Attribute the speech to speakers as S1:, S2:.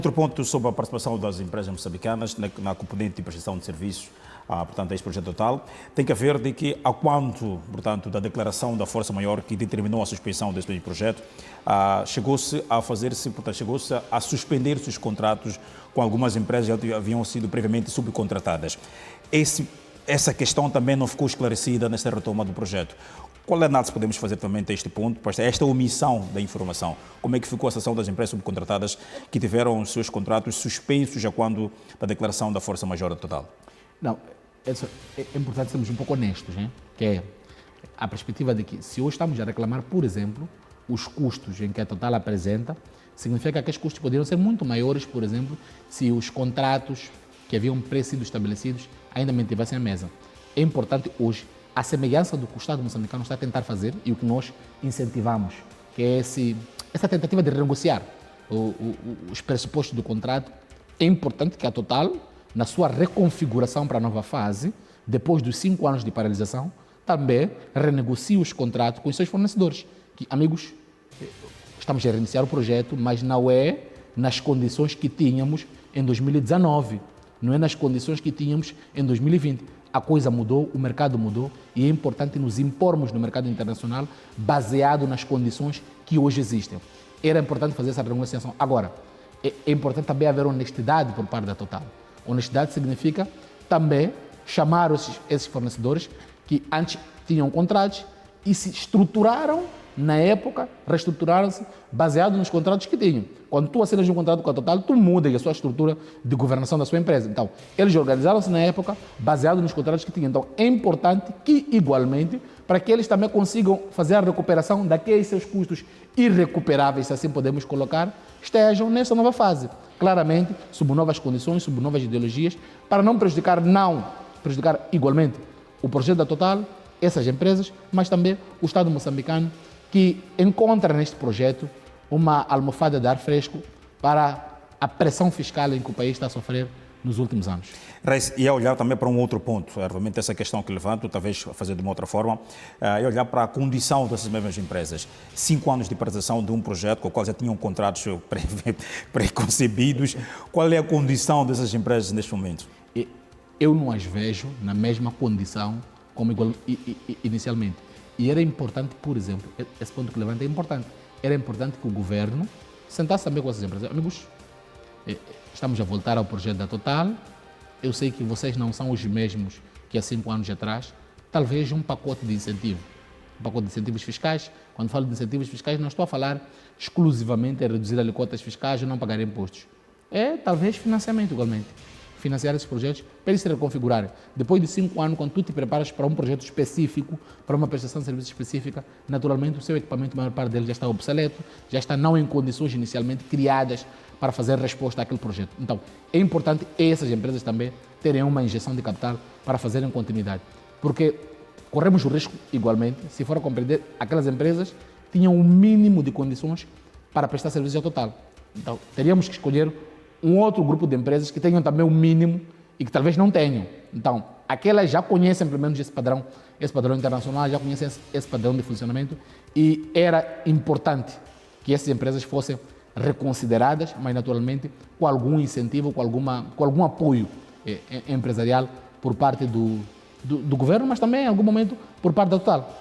S1: Outro ponto sobre a participação das empresas moçambicanas na componente de prestação de serviços, portanto, este projeto total, tem que haver de que, a quanto, portanto, da declaração da Força Maior que determinou a suspensão deste projeto, chegou-se a fazer-se, portanto, chegou-se a suspender-se os contratos com algumas empresas que haviam sido previamente subcontratadas. Essa questão também não ficou esclarecida nesta retoma do projeto. Qual análise podemos fazer também deste ponto, para esta omissão da informação? Como é que ficou a situação das empresas subcontratadas que tiveram os seus contratos suspensos já quando da declaração da Força Maior total?
S2: Não, é importante sermos um pouco honestos, né? Que é a perspectiva de que se hoje estamos a reclamar, por exemplo, os custos em que a Total apresenta, significa que aqueles custos poderiam ser muito maiores, por exemplo, se os contratos que haviam sido estabelecidos ainda mantivessem a mesa. É importante hoje, a semelhança do que o Estado moçambicano está a tentar fazer e o que nós incentivamos, que é essa tentativa de renegociar os pressupostos do contrato. É importante que a Total, na sua reconfiguração para a nova fase, depois dos 5 anos de paralisação, também renegocie os contratos com os seus fornecedores. Que, amigos, estamos a reiniciar o projeto, mas não é nas condições que tínhamos em 2019, não é nas condições que tínhamos em 2020. A coisa mudou, o mercado mudou e é importante nos impormos no mercado internacional baseado nas condições que hoje existem. Era importante fazer essa renegociação. Agora, é importante também haver honestidade por parte da Total. Honestidade significa também chamar esses fornecedores que antes tinham contratos e se estruturaram na época, reestruturaram-se baseado nos contratos que tinham. Quando tu assinas um contrato com a Total, tu mudas a sua estrutura de governação da sua empresa. Então, eles organizaram-se na época baseado nos contratos que tinham. Então, é importante que, igualmente, para que eles também consigam fazer a recuperação daqueles seus custos irrecuperáveis, se assim podemos colocar, estejam nessa nova fase. Claramente, sob novas condições, sob novas ideologias, para não prejudicar igualmente o projeto da Total, essas empresas, mas também o Estado moçambicano, que encontra neste projeto uma almofada de ar fresco para a pressão fiscal em que o país está a sofrer nos últimos anos.
S1: Reis, e a olhar também para um outro ponto, realmente essa questão que levanto, talvez fazer de uma outra forma, é olhar para a condição dessas mesmas empresas. 5 anos de paralisação de um projeto com o qual já tinham contratos preconcebidos. Qual é a condição dessas empresas neste momento?
S2: Eu não as vejo na mesma condição como inicialmente. E era importante, por exemplo, esse ponto que levanta é importante. Era importante que o governo sentasse também com essas empresas. Amigos, estamos a voltar ao projeto da Total. Eu sei que vocês não são os mesmos que há 5 anos atrás. Talvez um pacote de incentivo. Um pacote de incentivos fiscais. Quando falo de incentivos fiscais, não estou a falar exclusivamente em reduzir alíquotas fiscais ou não pagar impostos. É talvez financiamento igualmente. Financiar esses projetos para eles se reconfigurarem. Depois de 5 anos, quando tu te preparas para um projeto específico, para uma prestação de serviço específica, naturalmente o seu equipamento, a maior parte dele já está obsoleto, já está não em condições inicialmente criadas para fazer resposta àquele projeto. Então, é importante essas empresas também terem uma injeção de capital para fazerem continuidade. Porque corremos o risco, igualmente, se for a compreender, aquelas empresas tinham um mínimo de condições para prestar serviço ao Total. Então, teríamos que escolher um outro grupo de empresas que tenham também o mínimo e que talvez não tenham. Então, aquelas já conhecem pelo menos esse padrão internacional, já conhecem esse padrão de funcionamento e era importante que essas empresas fossem reconsideradas, mas naturalmente com algum incentivo, com algum apoio empresarial por parte do governo, mas também em algum momento por parte da Total.